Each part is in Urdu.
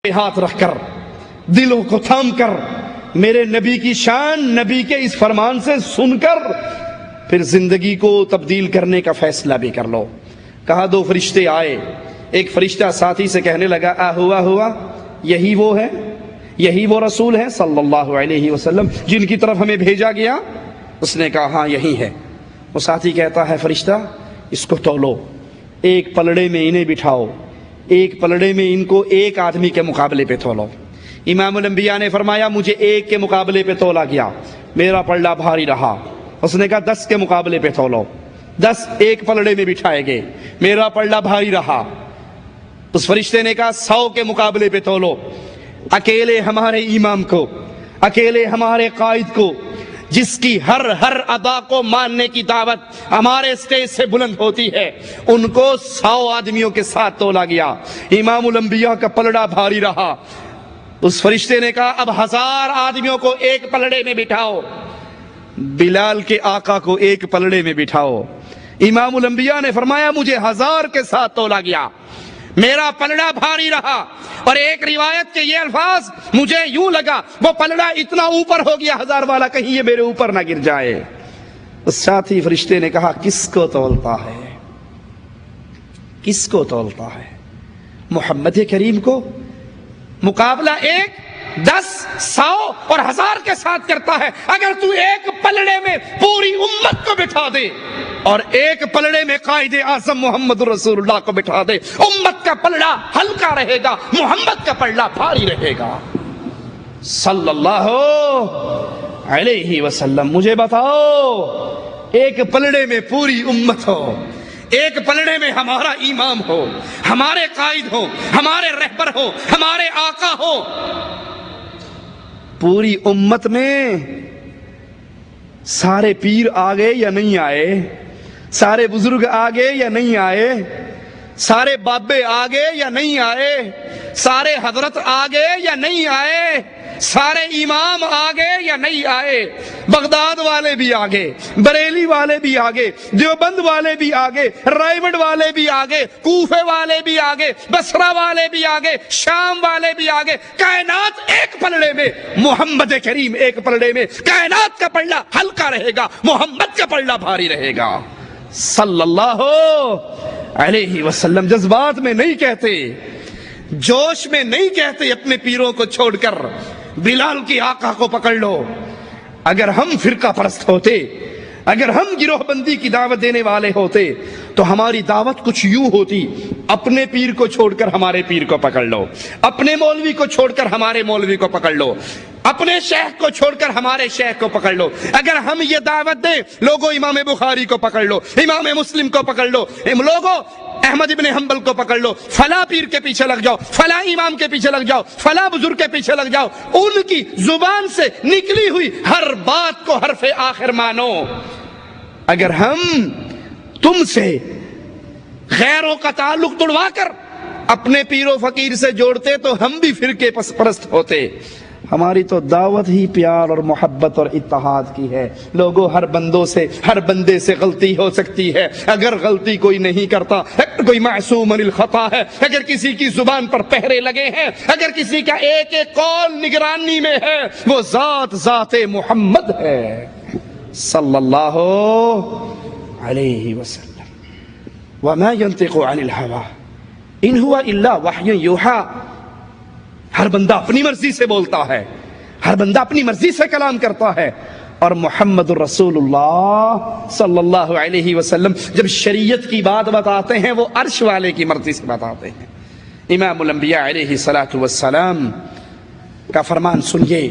ہاتھ رکھ کر دلوں کو تھام کر میرے نبی کی شان، نبی کے اس فرمان سے سن کر پھر زندگی کو تبدیل کرنے کا فیصلہ بھی کر لو۔ کہا دو فرشتے آئے، ایک فرشتہ ساتھی سے کہنے لگا ہوا یہی وہ ہے، یہی وہ رسول ہے صلی اللہ علیہ وسلم جن کی طرف ہمیں بھیجا گیا؟ اس نے کہا ہاں یہی ہے۔ وہ ساتھی کہتا ہے فرشتہ اس کو تولو، ایک پلڑے میں انہیں بٹھاؤ، ایک پلڑے میں ان کو ایک آدمی کے مقابلے پہ تولو۔ امام الانبیاء نے فرمایا مجھے ایک کے مقابلے پہ تولا گیا، میرا پلڑا بھاری رہا۔ اس نے کہا 10 کے مقابلے پہ تولو، 10 ایک پلڑے میں بٹھائے گئے، میرا پلڑا بھاری رہا۔ اس فرشتے نے کہا 100 کے مقابلے پہ تولو، اکیلے ہمارے امام کو، اکیلے ہمارے قائد کو، جس کی ہر ادا کو ماننے کی دعوت ہمارے اسٹیج سے بلند ہوتی ہے، ان کو 100 آدمیوں کے ساتھ تولا گیا۔ امام الانبیاء کا پلڑا بھاری رہا۔ اس فرشتے نے کہا اب 1000 آدمیوں کو ایک پلڑے میں بٹھاؤ، بلال کے آقا کو ایک پلڑے میں بٹھاؤ۔ امام الانبیاء نے فرمایا مجھے 1000 کے ساتھ تولا گیا، میرا پلڑا بھاری رہا، اور ایک روایت کے یہ الفاظ مجھے یوں لگا وہ پلڑا اتنا اوپر ہو گیا 1000 والا کہیں یہ میرے اوپر نہ گر جائے۔ اس ساتھی فرشتے نے کہا کس کو تولتا ہے، کس کو تولتا ہے؟ محمد کریم کو؟ مقابلہ 1 10 100 اور 1000 کے ساتھ کرتا ہے۔ اگر تو ایک پلڑے میں پوری امت کو بٹھا دے اور ایک پلڑے میں قائد اعظم محمد رسول اللہ کو بٹھا دے، امت کا پلڑا ہلکا رہے گا، محمد کا پلڑا بھاری رہے گا صلی اللہ علیہ وسلم۔ مجھے بتاؤ ایک پلڑے میں پوری امت ہو، ایک پلڑے میں ہمارا امام ہو، ہمارے قائد ہو، ہمارے رہبر ہو، ہمارے آقا ہو، پوری امت میں سارے پیر آگے یا نہیں آئے، سارے بزرگ آگے یا نہیں آئے، سارے بابے آگے یا نہیں آئے، سارے حضرت آگے یا نہیں آئے، سارے امام آگے یا نہیں آئے، بغداد والے بھی آگے، بریلی والے بھی آگے، دیوبند والے بھی آگے، رائے والے بھی آگے، کوفے والے بھی آگے، بصرہ والے بھی آگے، شام والے بھی آگے، کائنات ایک پلڑے میں، محمد کریم ایک پلڑے میں، کائنات کا پلڑا ہلکا رہے گا، محمد کا پلڑا بھاری رہے گا صلی اللہ علیہ وسلم۔ جذبات میں نہیں کہتے، جوش میں نہیں کہتے اپنے پیروں کو چھوڑ کر بلال کی آقا کو پکڑ لو۔ اگر ہم فرقہ پرست ہوتے، اگر ہم گروہ بندی کی دعوت دینے والے ہوتے تو ہماری دعوت کچھ یوں ہوتی، اپنے پیر کو چھوڑ کر ہمارے پیر کو پکڑ لو، اپنے مولوی کو چھوڑ کر ہمارے مولوی کو پکڑ لو، اپنے شیخ کو چھوڑ کر ہمارے شیخ کو پکڑ لو۔ اگر ہم یہ دعوت دیں لوگوں امام بخاری کو پکڑ لو، امام مسلم کو پکڑ لو، لوگوں احمد ابن حنبل کو پکڑ لو، فلاں پیر کے پیچھے لگ جاؤ، فلاں امام کے پیچھے لگ جاؤ، فلاں بزرگ کے پیچھے لگ جاؤ، ان کی زبان سے نکلی ہوئی ہر بات کو حرف آخر مانو۔ اگر ہم تم سے غیروں کا تعلق توڑوا کر اپنے پیر و فقیر سے جوڑتے تو ہم بھی فرقے پرست ہوتے۔ ہماری تو دعوت ہی پیار اور محبت اور اتحاد کی ہے۔ لوگوں ہر بندے سے غلطی ہو سکتی ہے، اگر غلطی کوئی نہیں کرتا، اگر کوئی معصوم عن الخطا ہے، اگر کسی کی زبان پر پہرے لگے ہیں، اگر کسی کا ایک ایک قول نگرانی میں ہے، وہ ذات محمد ہے صلی اللہ علیہ وسلم۔ وما ينطق عن الهوى ان هو الا وحی یوحى۔ ہر بندہ اپنی مرضی سے بولتا ہے، ہر بندہ اپنی مرضی سے کلام کرتا ہے، اور محمد الرسول اللہ صلی اللہ علیہ وسلم جب شریعت کی بات بتاتے ہیں وہ عرش والے کی مرضی سے بتاتے ہیں۔ امام الانبیاء علیہ الصلوۃ والسلام کا فرمان سنیے،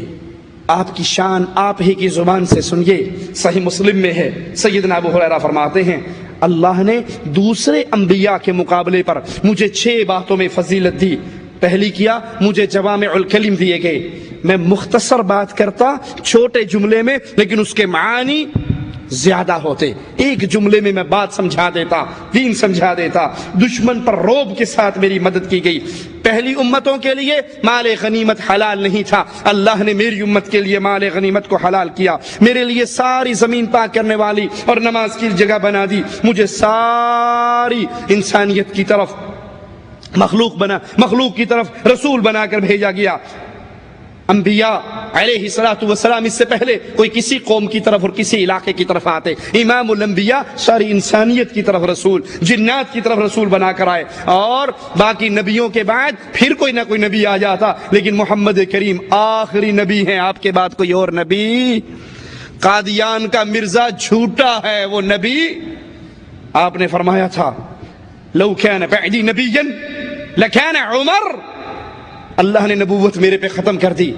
آپ کی شان آپ ہی کی زبان سے سنیے۔ صحیح مسلم میں ہے، سیدنا ابو ہریرہ فرماتے ہیں اللہ نے دوسرے انبیاء کے مقابلے پر مجھے 6 باتوں میں فضیلت دی۔ پہلی کیا، مجھے جوامع الکلم دیے گئے، میں مختصر بات کرتا چھوٹے جملے میں لیکن اس کے معانی زیادہ ہوتے، ایک جملے میں میں بات سمجھا دیتا، دین سمجھا دیتا۔ دشمن پر روب کے ساتھ میری مدد کی گئی۔ پہلی امتوں کے لیے مال غنیمت حلال نہیں تھا، اللہ نے میری امت کے لیے مال غنیمت کو حلال کیا، میرے لیے ساری زمین پاک کرنے والی اور نماز کی جگہ بنا دی، مجھے ساری انسانیت کی طرف مخلوق کی طرف رسول بنا کر بھیجا گیا۔ انبیاء علیہ الصلوۃ والسلام اس سے پہلے کوئی کسی قوم کی طرف اور کسی علاقے کی طرف آتے، امام الانبیاء ساری انسانیت کی طرف رسول، جنات کی طرف رسول بنا کر آئے، اور باقی نبیوں کے بعد پھر کوئی نہ کوئی نبی آ جاتا، لیکن محمد کریم آخری نبی ہیں، آپ کے بعد کوئی اور نبی۔ قادیان کا مرزا جھوٹا ہے وہ نبی، آپ نے فرمایا تھا لو کان بعدی نبیا لکان عمر، اللہ نے نبوت میرے پہ ختم کر دی،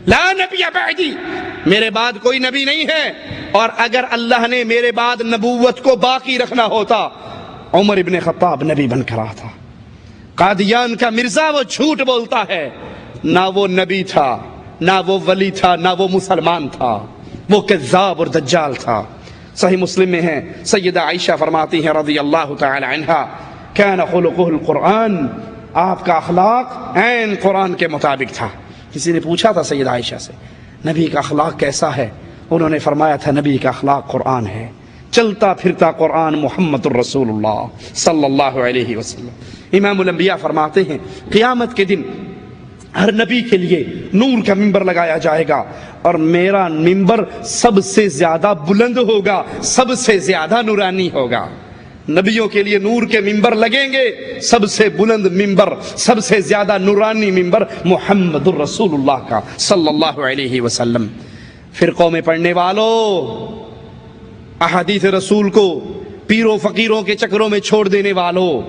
لا نبی بعدی، میرے بعد کوئی نبی نہیں ہے، اور اگر اللہ نے میرے بعد نبوت کو باقی رکھنا ہوتا عمر ابن خطاب نبی بن کر آتا۔ قادیان کا مرزا وہ جھوٹ بولتا ہے، نہ وہ نبی تھا، نہ وہ ولی تھا، نہ وہ مسلمان تھا، وہ کذاب اور دجال تھا۔ صحیح مسلم میں ہے، سیدہ عائشہ فرماتی ہیں رضی اللہ تعالی عنہا، کان خلقہ القرآن، آپ کا اخلاق عین قرآن کے مطابق تھا۔ کسی نے پوچھا تھا سیدہ عائشہ سے نبی کا اخلاق کیسا ہے، انہوں نے فرمایا تھا نبی کا اخلاق قرآن ہے، چلتا پھرتا قرآن محمد الرسول اللہ صلی اللہ علیہ وسلم۔ امام الانبیاء فرماتے ہیں قیامت کے دن ہر نبی کے لیے نور کا ممبر لگایا جائے گا، اور میرا ممبر سب سے زیادہ بلند ہوگا، سب سے زیادہ نورانی ہوگا۔ نبیوں کے لیے نور کے ممبر لگیں گے، سب سے بلند ممبر، سب سے زیادہ نورانی ممبر محمد الرسول اللہ کا صلی اللہ علیہ وسلم۔ فرقوں میں پڑھنے والوں، احادیث رسول کو پیروں فقیروں کے چکروں میں چھوڑ دینے والوں،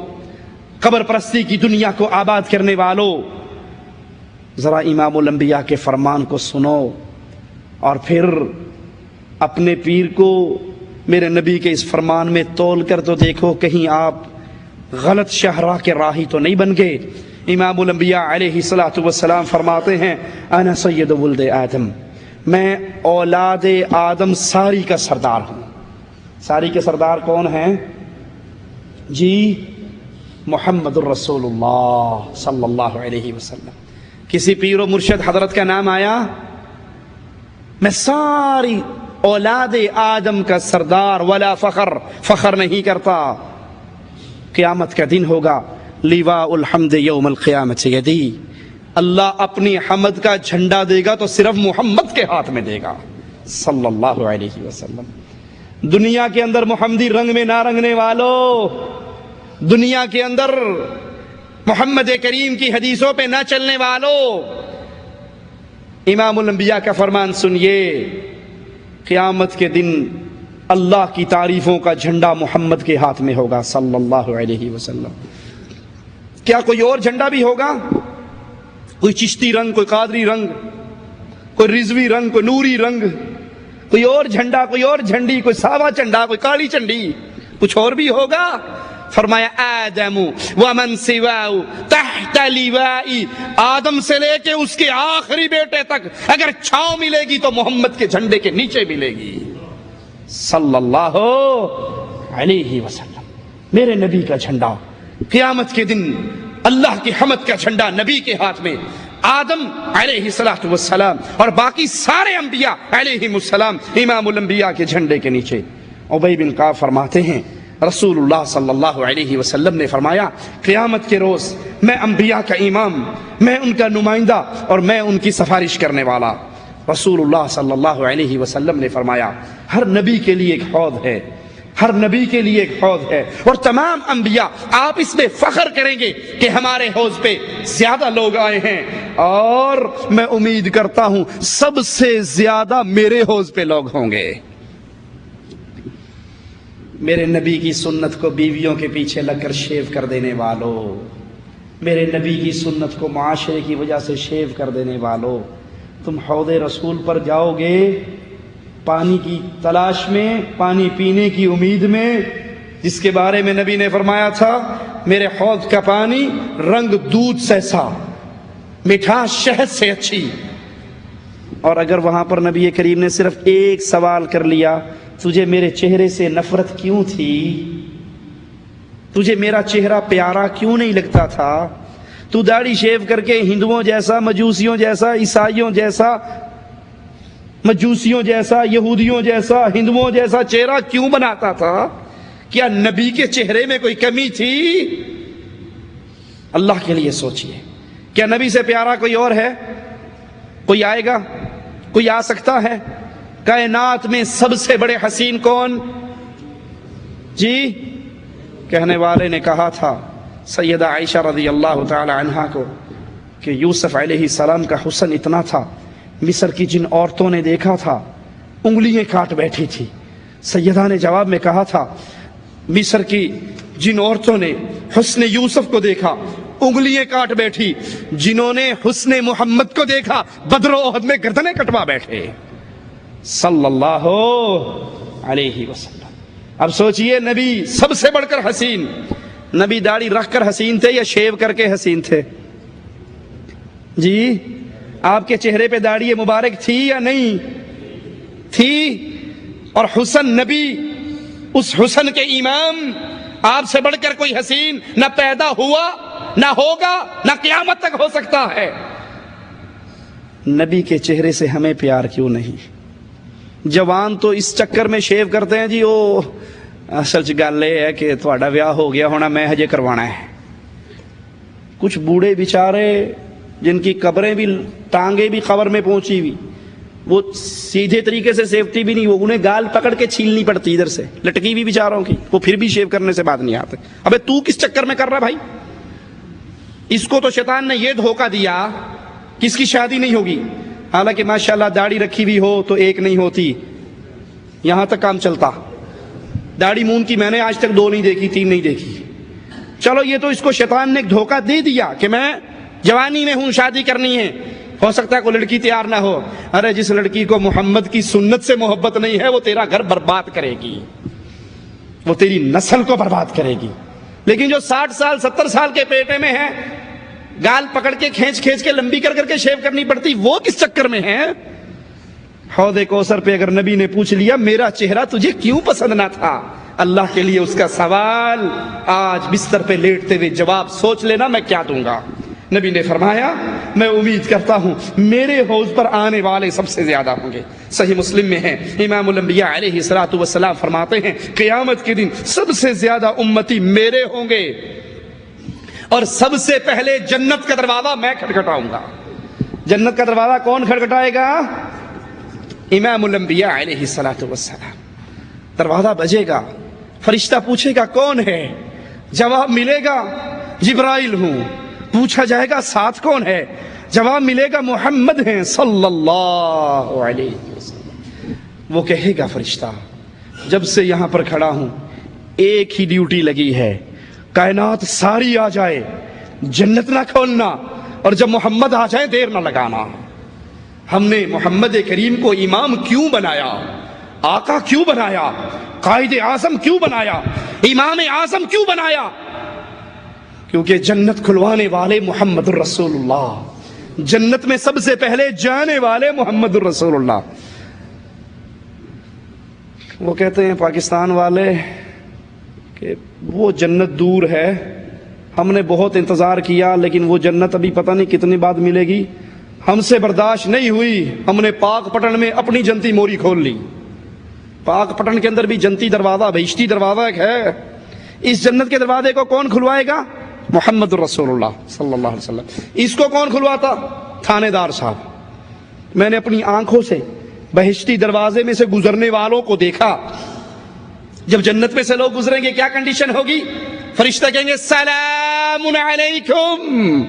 قبر پرستی کی دنیا کو آباد کرنے والوں، ذرا امام الانبیاء کے فرمان کو سنو، اور پھر اپنے پیر کو میرے نبی کے اس فرمان میں تول کر تو دیکھو کہیں آپ غلط شاہراہ کے راہی تو نہیں بن گئے۔ امام الانبیاء علیہ الصلوۃ والسلام فرماتے ہیں انا سید ولد آدم، میں اولاد آدم ساری کا سردار ہوں۔ ساری کے سردار کون ہیں جی؟ محمد الرسول اللہ صلی اللہ علیہ وسلم۔ کسی پیر و مرشد حضرت کا نام آیا؟ میں ساری اولاد آدم کا سردار، ولا فخر نہیں کرتا۔ قیامت کا دن ہوگا، لیواء الحمد یوم القیامت یدی، اللہ اپنی حمد کا جھنڈا دے گا تو صرف محمد کے ہاتھ میں دے گا صلی اللہ علیہ وسلم۔ دنیا کے اندر محمدی رنگ میں نہ رنگنے والوں، دنیا کے اندر محمد کریم کی حدیثوں پہ نہ چلنے والوں، امام الانبیاء کا فرمان سنیے، قیامت کے دن اللہ کی تعریفوں کا جھنڈا محمد کے ہاتھ میں ہوگا صلی اللہ علیہ وسلم۔ کیا کوئی اور جھنڈا بھی ہوگا؟ کوئی چشتی رنگ، کوئی قادری رنگ، کوئی رضوی رنگ، کوئی نوری رنگ، کوئی اور جھنڈا، کوئی اور جھنڈی، کوئی ساوا جھنڈا، کوئی کالی جھنڈی، کچھ اور بھی ہوگا؟ فرمایا آدم ومن سواہ تحت لیوائی، آدم سے لے کے اس کے آخری بیٹے تک اگر چھاؤں ملے گی تو محمد کے جھنڈے کے نیچے ملے گی صلی اللہ علیہ وسلم۔ میرے نبی کا جھنڈا قیامت کے دن، اللہ کی حمد کا جھنڈا نبی کے ہاتھ میں، آدم علیہ الصلوۃ والسلام اور باقی سارے انبیاء علیہم السلام امام الانبیاء کے جھنڈے کے نیچے۔ ابی بن کعب فرماتے ہیں رسول اللہ صلی اللہ علیہ وسلم نے فرمایا قیامت کے روز میں انبیاء کا امام، میں ان کا نمائندہ اور میں ان کی سفارش کرنے والا۔ رسول اللہ صلی اللہ علیہ وسلم نے فرمایا ہر نبی کے لیے ایک حوض ہے، ہر نبی کے لیے ایک حوض ہے، اور تمام انبیاء آپ اس میں فخر کریں گے کہ ہمارے حوض پہ زیادہ لوگ آئے ہیں، اور میں امید کرتا ہوں سب سے زیادہ میرے حوض پہ لوگ ہوں گے۔ میرے نبی کی سنت کو بیویوں کے پیچھے لگ کر شیو کر دینے والوں، میرے نبی کی سنت کو معاشرے کی وجہ سے شیو کر دینے والوں، تم حوض رسول پر جاؤ گے پانی کی تلاش میں، پانی پینے کی امید میں، جس کے بارے میں نبی نے فرمایا تھا میرے حوض کا پانی رنگ دودھ سیسا، مٹھاس شہد سے اچھی۔ اور اگر وہاں پر نبی کریم نے صرف ایک سوال کر لیا، تجھے میرے چہرے سے نفرت کیوں تھی؟ تجھے میرا چہرہ پیارا کیوں نہیں لگتا تھا؟ تو داڑھی شیو کر کے ہندوؤں جیسا، مجوسیوں جیسا، عیسائیوں جیسا، مجوسیوں جیسا، یہودیوں جیسا، ہندوؤں جیسا چہرہ کیوں بناتا تھا؟ کیا نبی کے چہرے میں کوئی کمی تھی؟ اللہ کے لیے سوچئے، کیا نبی سے پیارا کوئی اور ہے؟ کوئی آئے گا؟ کوئی آ سکتا ہے؟ کائنات میں سب سے بڑے حسین کون؟ جی کہنے والے نے کہا تھا سیدہ عائشہ رضی اللہ تعالی عنہا کو کہ یوسف علیہ السلام کا حسن اتنا تھا، مصر کی جن عورتوں نے دیکھا تھا انگلیاں کاٹ بیٹھی تھی۔ سیدہ نے جواب میں کہا تھا مصر کی جن عورتوں نے حسن یوسف کو دیکھا انگلیاں کاٹ بیٹھی، جنہوں نے حسن محمد کو دیکھا بدر و احد میں گردنیں کٹوا بیٹھے صلی اللہ علیہ وسلم۔ اب سوچئے نبی سب سے بڑھ کر حسین، نبی داڑھی رکھ کر حسین تھے یا شیو کر کے حسین تھے؟ جی آپ کے چہرے پہ داڑھی مبارک تھی یا نہیں تھی؟ اور حسن نبی، اس حسن کے امام، آپ سے بڑھ کر کوئی حسین نہ پیدا ہوا نہ ہوگا نہ قیامت تک ہو سکتا ہے۔ نبی کے چہرے سے ہمیں پیار کیوں نہیں؟ جوان تو اس چکر میں شیو کرتے ہیں جی، وہ اصل گل یہ ہے کہ تھوڑا ویاہ ہو گیا ہونا، میں ہجے کروانا ہے۔ کچھ بوڑھے بیچارے جن کی قبریں بھی ٹانگیں بھی قبر میں پہنچی ہوئی، وہ سیدھے طریقے سے سیفٹی بھی نہیں، وہ انہیں گال پکڑ کے چھیلنی پڑتی ادھر سے، لٹکی بھی بیچاروں کی، وہ پھر بھی شیو کرنے سے بات نہیں آتے۔ ابے تو کس چکر میں کر رہا بھائی؟ اس کو تو شیطان نے یہ دھوکہ دیا کہ اس کی شادی نہیں ہوگی، حالانکہ ماشاءاللہ داڑھی رکھی بھی ہو تو ایک نہیں ہوتی، یہاں تک کام چلتا۔ داڑھی مون کی میں نے آج تک 2 نہیں دیکھی، 3 نہیں دیکھی۔ چلو یہ تو اس کو شیطان نے ایک دھوکہ دے دیا کہ میں جوانی میں ہوں، شادی کرنی ہے، ہو سکتا ہے کوئی لڑکی تیار نہ ہو۔ ارے جس لڑکی کو محمد کی سنت سے محبت نہیں ہے وہ تیرا گھر برباد کرے گی، وہ تیری نسل کو برباد کرے گی۔ لیکن جو 60 سال 70 سال کے پیٹے میں ہے، گال پکڑ کے کھینچ کھینچ کے لمبی کر کر کے شیو کرنی پڑتی، وہ کس چکر میں ہے؟ حوض کوثر پہ اگر نبی نے پوچھ لیا میرا چہرہ تجھے کیوں پسند نہ تھا، اللہ کے لیے اس کا سوال آج بستر پہ لیٹتے ہوئے جواب سوچ لینا میں کیا دوں گا۔ نبی نے فرمایا میں امید کرتا ہوں میرے حوض پر آنے والے سب سے زیادہ ہوں گے۔ صحیح مسلم میں ہے، امام الانبیاء علیہ الصلوۃ والسلام فرماتے ہیں قیامت کے دن سب سے زیادہ امتی میرے ہوں گے اور سب سے پہلے جنت کا دروازہ میں کھٹکھٹاؤں گا۔ جنت کا دروازہ کون کھٹکھٹائے گا؟ امام الانبیاء علیہ الصلوۃ والسلام۔ دروازہ بجے گا، فرشتہ پوچھے گا کون ہے؟ جواب ملے گا جبرائیل ہوں۔ پوچھا جائے گا ساتھ کون ہے؟ جواب ملے گا محمد ہیں صلی اللہ علیہ وسلم۔ وہ کہے گا فرشتہ جب سے یہاں پر کھڑا ہوں ایک ہی ڈیوٹی لگی ہے، کائنات ساری آ جائے جنت نہ کھولنا، اور جب محمد آ جائے دیر نہ لگانا۔ ہم نے محمد کریم کو امام کیوں بنایا، آقا کیوں بنایا، قائد اعظم کیوں بنایا، امام اعظم کیوں بنایا؟ کیونکہ جنت کھلوانے والے محمد الرسول اللہ، جنت میں سب سے پہلے جانے والے محمد الرسول اللہ۔ وہ کہتے ہیں پاکستان والے کہ وہ جنت دور ہے، ہم نے بہت انتظار کیا لیکن وہ جنت ابھی پتہ نہیں کتنی بعد ملے گی، ہم سے برداشت نہیں ہوئی، ہم نے پاک پٹن میں اپنی جنتی موری کھول لی۔ پاک پٹن کے اندر بھی جنتی دروازہ، بہشتی دروازہ ایک ہے۔ اس جنت کے دروازے کو کون کھلوائے گا؟ محمد الرسول اللہ صلی اللہ علیہ وسلم۔ اس کو کون کھلواتا؟ تھانے دار صاحب۔ میں نے اپنی آنکھوں سے بہشتی دروازے میں سے گزرنے والوں کو دیکھا۔ جب جنت میں سے لوگ گزریں گے کیا کنڈیشن ہوگی؟ فرشتہ کہیں گے سلام علیکم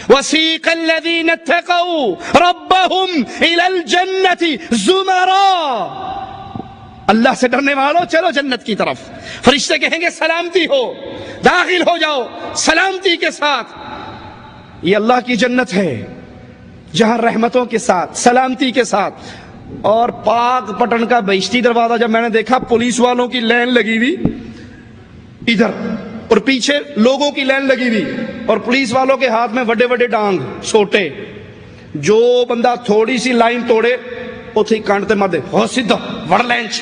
وسیق الذین اتقوا ربهم الى الجنة زمرا۔ اللہ سے ڈرنے والوں چلو جنت کی طرف۔ فرشتے کہیں گے سلامتی ہو، داخل ہو جاؤ سلامتی کے ساتھ۔ یہ اللہ کی جنت ہے جہاں رحمتوں کے ساتھ، سلامتی کے ساتھ۔ اور پاک پٹن کا بہشتی دروازہ جب میں نے دیکھا، پولیس والوں کی لائن لگی ہوئی ادھر اور پیچھے لوگوں کی لائن لگی ہوئی، اور پولیس والوں کے ہاتھ میں بڑے بڑے ڈانگ چھوٹے۔ جو بندہ تھوڑی سی لائن توڑے اتھی کانٹتے مار دے، ہو سیدھا وڑ لینچ۔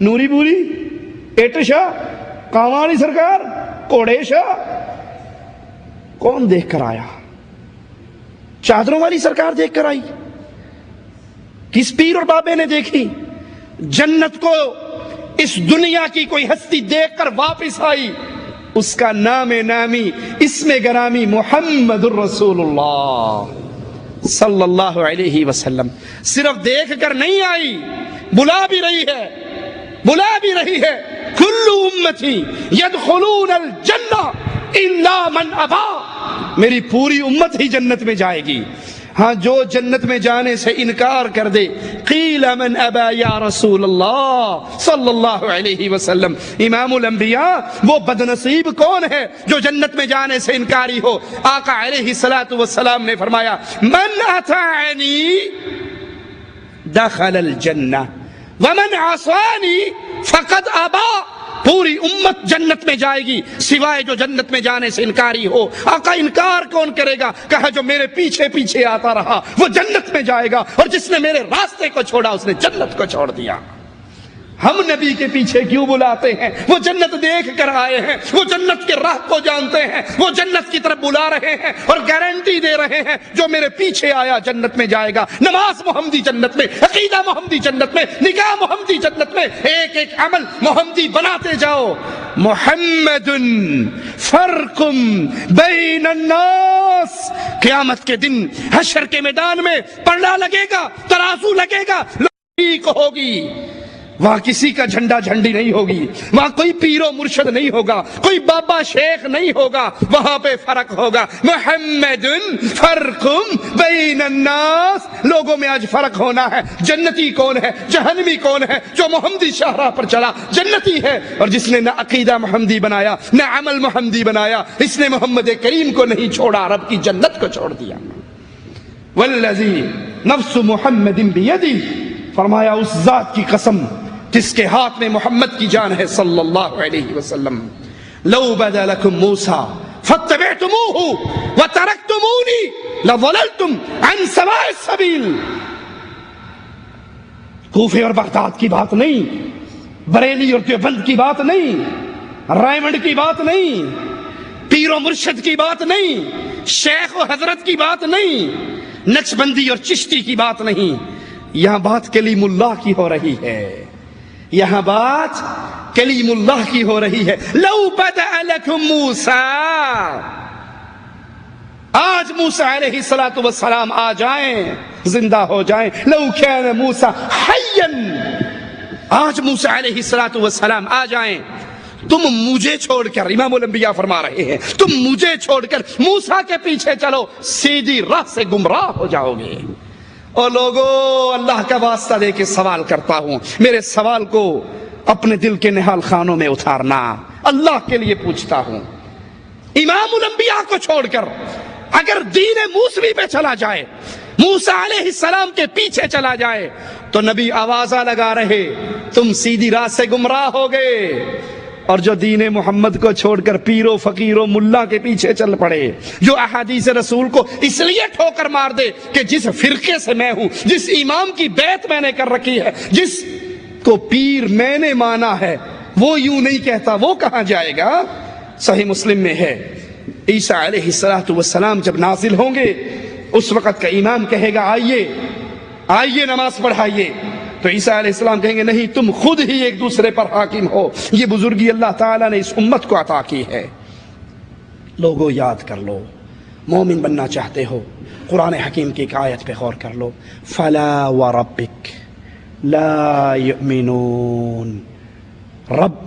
نوری بوری ایٹ شاہ کامالی سرکار کوڑے شاہ کون دیکھ کر آیا؟ چادروں والی سرکار دیکھ کر آئی؟ کس پیر اور بابے نے دیکھی؟ جنت کو اس دنیا کی کوئی ہستی دیکھ کر واپس آئی، اس کا نام نامی اسم گرامی محمد الرسول اللہ صلی اللہ علیہ وسلم صرف دیکھ کر نہیں آئی، بلا بھی رہی ہے کل امتی یدخلون الجنہ الا من ابا، میری پوری امت ہی جنت میں جائے گی، ہاں جو جنت میں جانے سے انکار کر دے۔ قیل من ابا یا رسول اللہ صلی اللہ علیہ وسلم، امام الانبیاء وہ بدنصیب کون ہے جو جنت میں جانے سے انکاری ہو؟ آقا علیہ السلام نے فرمایا من اطاعنی دخل الجنہ ومن عصانی فقد ابا، پوری امت جنت میں جائے گی سوائے جو جنت میں جانے سے انکاری ہو۔ آقا انکار کون کرے گا؟ کہا جو میرے پیچھے پیچھے آتا رہا وہ جنت میں جائے گا، اور جس نے میرے راستے کو چھوڑا اس نے جنت کو چھوڑ دیا۔ ہم نبی کے پیچھے کیوں بلاتے ہیں؟ وہ جنت دیکھ کر آئے ہیں، وہ جنت کے راہ کو جانتے ہیں، وہ جنت کی طرف بلا رہے ہیں اور گارنٹی دے رہے ہیں جو میرے پیچھے آیا جنت میں جائے گا۔ نماز محمدی جنت میں، عقیدہ محمدی جنت میں، نکاح محمدی جنت میں، ایک ایک عمل محمدی بناتے جاؤ۔ محمد فرق بین الناس، قیامت کے دن حشر کے میدان میں پلڑا لگے گا، ترازو لگے گا، ٹھیک ہوگی۔ وہاں کسی کا جھنڈا جھنڈی نہیں ہوگی، وہاں کوئی پیر و مرشد نہیں ہوگا، کوئی بابا شیخ نہیں ہوگا، وہاں پہ فرق ہوگا۔ محمد فرق بین الناس، لوگوں میں آج فرق ہونا ہے، جنتی کون ہے، جہنمی کون ہے؟ جو محمدی شاہراہ پر چلا جنتی ہے، اور جس نے نہ عقیدہ محمدی بنایا نہ عمل محمدی بنایا، اس نے محمد کریم کو نہیں چھوڑا، رب کی جنت کو چھوڑ دیا۔ والذی نفس محمد بیدی، فرمایا اس ذات کی قسم جس کے ہاتھ میں محمد کی جان ہے صلی اللہ علیہ وسلم، لو بدا لکم موسیٰ فاتبعتموہ وترکتمونی لضللتم عن سواء السبیل۔ کوفے اور بغداد کی بات نہیں، بریلی اور دیوبند کی بات نہیں، رائمنڈ کی بات نہیں، پیر و مرشد کی بات نہیں، شیخ و حضرت کی بات نہیں، نقشبندی اور چشتی کی بات نہیں، یہاں بات کلیم اللہ کی ہو رہی ہے، یہاں بات کلیم اللہ کی ہو رہی ہے۔ لو بدأ لکم موسیٰ، آج موسیٰ علیہ السلام آ جائیں، زندہ ہو جائیں، لو کان موسیٰ حیا، آج موسیٰ علیہ السلام آ جائیں، تم مجھے چھوڑ کر، امام الانبیاء فرما رہے ہیں، تم مجھے چھوڑ کر موسیٰ کے پیچھے چلو، سیدھی راہ سے گمراہ ہو جاؤ گے۔ اور لوگوں، اللہ کا واسطہ دے کے سوال کرتا ہوں، میرے سوال کو اپنے دل کے نہال خانوں میں اتارنا، اللہ کے لیے پوچھتا ہوں۔ امام الانبیاء کو چھوڑ کر اگر دین موسوی پہ چلا جائے، موسیٰ علیہ السلام کے پیچھے چلا جائے، تو نبی آوازہ لگا رہے تم سیدھی راہ سے گمراہ ہو گئے، اور جو دین محمد کو چھوڑ کر پیر و فقیر و ملا کے پیچھے چل پڑے، جو احادیث رسول کو اس لیے ٹھوکر مار دے کہ جس فرقے سے میں ہوں، جس امام کی بیعت میں نے کر رکھی ہے، جس کو پیر میں نے مانا ہے، وہ یوں نہیں کہتا، وہ کہاں جائے گا؟ صحیح مسلم میں ہے، عیسیٰ علیہ السلام جب نازل ہوں گے، اس وقت کا امام کہے گا آئیے نماز پڑھائیے، تو عیسیٰ علیہ السلام کہیں گے نہیں، تم خود ہی ایک دوسرے پر حاکم ہو۔ یہ بزرگی اللہ تعالیٰ نے اس امت کو عطا کی ہے۔ لوگوں یاد کر لو، مومن بننا چاہتے ہو، قرآن حکیم کی ایک آیت پہ غور کر لو، فلا وربک لا یؤمنون، رب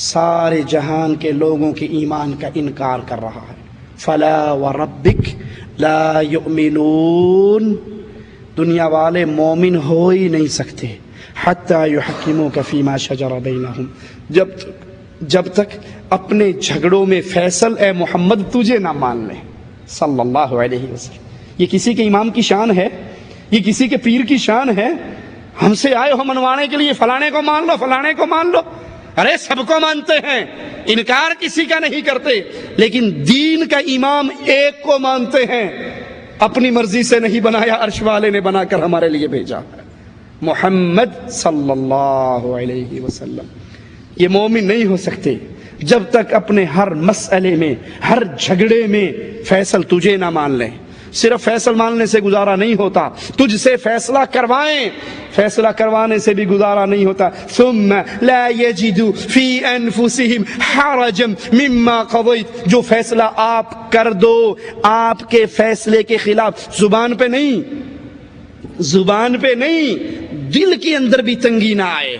سارے جہان کے لوگوں کے ایمان کا انکار کر رہا ہے۔ فلا وربک لا یؤمنون، دنیا والے مومن ہو ہی نہیں سکتے، حتی یحکموک فیما شجر بینہم، جب تک اپنے جھگڑوں میں فیصل اے محمد تجھے نہ مان لیں صلی اللہ علیہ وسلم۔ یہ کسی کے امام کی شان ہے، یہ کسی کے پیر کی شان ہے؟ ہم سے آئے ہو منوانے کے لیے فلانے کو مان لو، فلانے کو مان لو، ارے سب کو مانتے ہیں، انکار کسی کا نہیں کرتے، لیکن دین کا امام ایک کو مانتے ہیں، اپنی مرضی سے نہیں بنایا، عرش والے نے بنا کر ہمارے لیے بھیجا ہے۔ محمد صلی اللہ علیہ وسلم. یہ مومن نہیں ہو سکتے جب تک اپنے ہر مسئلے میں، ہر جھگڑے میں فیصل تجھے نہ مان لیں. صرف فیصل ماننے سے گزارا نہیں ہوتا، تجھ سے فیصلہ کروائیں. فیصلہ کروانے سے بھی گزارا نہیں ہوتا. ثم لا يجدوا في انفسهم حرجا مما قضيت. جو فیصلہ آپ کر دو آپ کے فیصلے کے خلاف، زبان پہ نہیں، زبان پہ نہیں، دل کے اندر بھی تنگی نہ آئے.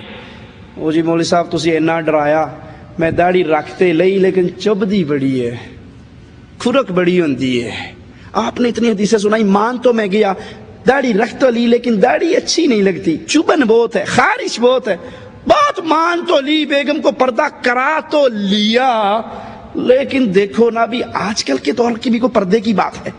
وہ جی مولوی صاحب تسی اینا ڈرایا، میں داڑھی رکھتے لئی لیکن چبدی بڑی ہے، کھرک بڑی ہوندی ہے. آپ نے اتنی حدیثیں سنائی، مان تو میں گیا، داڑھی رکھ تو لی لیکن داڑھی اچھی نہیں لگتی، چبن بہت ہے، خارش بہت ہے. بات مان تو لی، بیگم کو پردہ کرا تو لیا، لیکن دیکھو نا بھی آج کل کے دور کی بھی کوئی پردے کی بات ہے.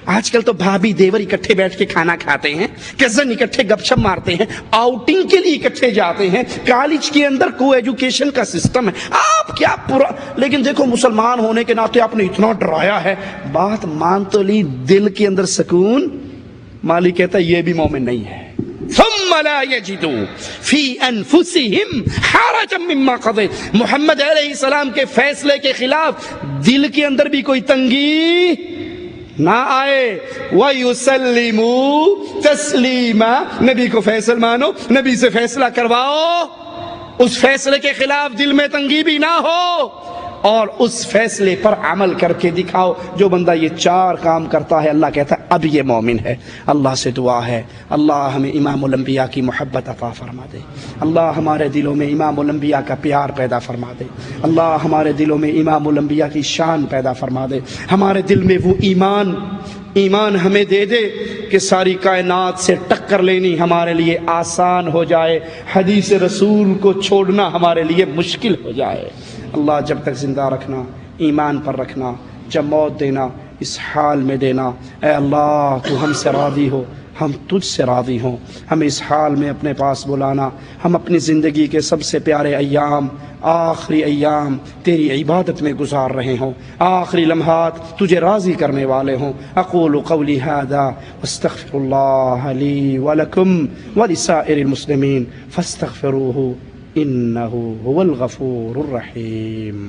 آج کل تو بھابھی دیور اکٹھے بیٹھ کے کھانا کھاتے ہیں، کزن اکٹھے گپ شپ مارتے ہیں، آؤٹنگ کے لیے اکٹھے جاتے ہیں، کالج کے اندر کو ایجوکیشن کا سسٹم ہے. آپ کیا پورا، لیکن دیکھو مسلمان ہونے کے ناطے آپ نے اتنا ڈرایا ہے، بات مان تو لی، دل کے اندر سکون. مالک کہتا ہے یہ بھی مومن نہیں ہے. ثم لا يجدوا في انفسهم حرجا مما قضيت. محمد علیہ السلام کے فیصلے کے خلاف دل کے اندر بھی کوئی تنگی نہ آئے. وَيُسَلِّمُوا تَسْلِيمًا. نبی کو فیصل مانو، نبی سے فیصلہ کرواؤ، اس فیصلے کے خلاف دل میں تنگی بھی نہ ہو، اور اس فیصلے پر عمل کر کے دکھاؤ. جو بندہ یہ چار کام کرتا ہے اللہ کہتا ہے اب یہ مومن ہے. اللہ سے دعا ہے اللہ ہمیں امام الانبیاء کی محبت عطا فرما دے. اللہ ہمارے دلوں میں امام الانبیاء کا پیار پیدا فرما دے. اللہ ہمارے دلوں میں امام الانبیاء کی شان پیدا فرما دے. ہمارے دل میں وہ ایمان ہمیں دے دے کہ ساری کائنات سے ٹکر لینی ہمارے لیے آسان ہو جائے، حدیث رسول کو چھوڑنا ہمارے لیے مشکل ہو جائے. اللہ جب تک زندہ رکھنا، ایمان پر رکھنا، جب موت دینا اس حال میں دینا. اے اللہ تو ہم سے راضی ہو، ہم تجھ سے راضی ہوں. ہمیں اس حال میں اپنے پاس بلانا، ہم اپنی زندگی کے سب سے پیارے ایام، آخری ایام تیری عبادت میں گزار رہے ہوں، آخری لمحات تجھے راضی کرنے والے ہوں. اقول قولی ھذا واستغفر اللہ لی ولکم ولسائر المسلمین فاستغفروہ انہ هو الغفور الرحیم.